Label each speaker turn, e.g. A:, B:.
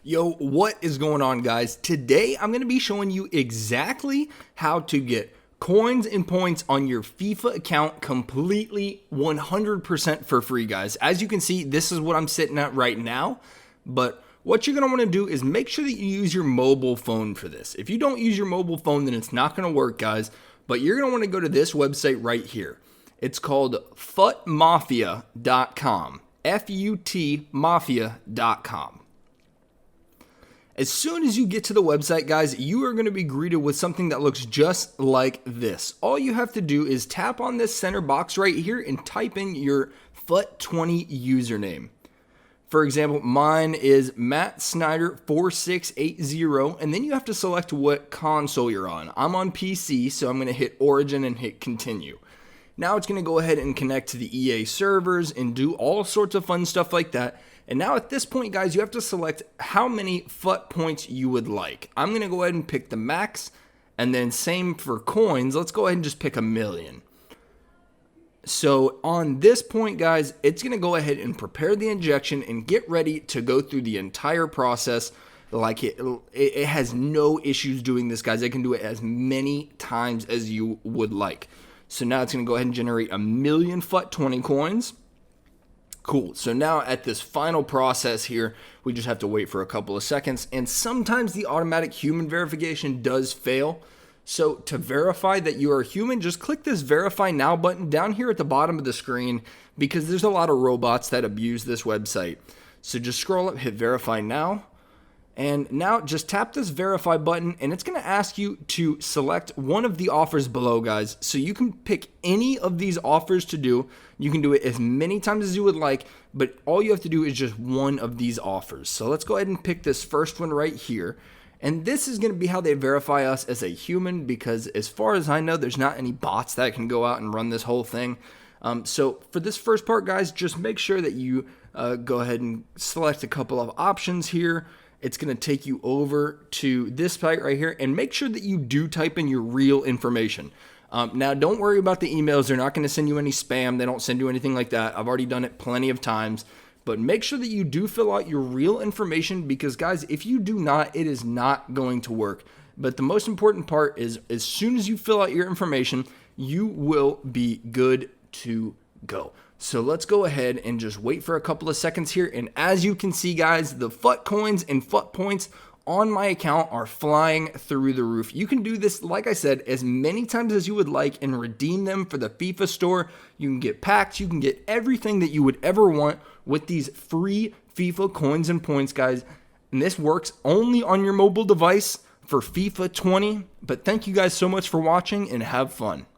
A: Yo, what is going on, guys? Today I'm going to be showing you exactly how to get coins and points on your FIFA account completely 100% for free, guys. As you can see, this is what I'm sitting at right now, but what you're going to want to do is make sure that you use your mobile phone for this. If you don't use your mobile phone, then it's not going to work, guys, but you're going to want to go to this website right here. It's called futmafia.com, FUTmafia.com. As soon as you get to the website, guys, you are going to be greeted with something that looks just like this. All you have to do is tap on this center box right here and type in your FUT20 username. For example, mine is Matt Snyder 4680, and then you have to select what console you're on. I'm on PC, so I'm going to hit Origin and hit Continue. Now it's going to go ahead and connect to the EA servers and do all sorts of fun stuff like that. And now at this point, guys, you have to select how many FUT points you would like. I'm going to go ahead and pick the max, and then same for coins. Let's go ahead and just pick 1,000,000. So on this point, guys, it's going to go ahead and prepare the injection and get ready to go through the entire process. Like it has no issues doing this, guys. I can do it as many times as you would like. So now it's going to go ahead and generate 1,000,000 FUT20 coins. Cool. So now at this final process here, we just have to wait for a couple of seconds. And sometimes the automatic human verification does fail. So to verify that you are human, just click this Verify Now button down here at the bottom of the screen, because there's a lot of robots that abuse this website. So just scroll up, hit Verify Now. And now just tap this verify button, and it's going to ask you to select one of the offers below, guys. So you can pick any of these offers to do. You can do it as many times as you would like, but all you have to do is just one of these offers. So let's go ahead and pick this first one right here. And this is going to be how they verify us as a human, because as far as I know, there's not any bots that can go out and run this whole thing. So for this first part, guys, just make sure that you go ahead and select a couple of options here. It's going to take you over to this site right here, and make sure that you do type in your real information. Now, don't worry about the emails. They're not going to send you any spam. They don't send you anything like that. I've already done it plenty of times. But make sure that you do fill out your real information, because, guys, if you do not, it is not going to work. But the most important part is, as soon as you fill out your information, you will be good to go. So let's go ahead and just wait for a couple of seconds here. And as you can see, guys, the FUT coins and FUT points on my account are flying through the roof. You can do this, like I said, as many times as you would like and redeem them for the FIFA store. You can get packs. You can get everything that you would ever want with these free FIFA coins and points, guys. And this works only on your mobile device for FIFA 20. But thank you guys so much for watching, and have fun.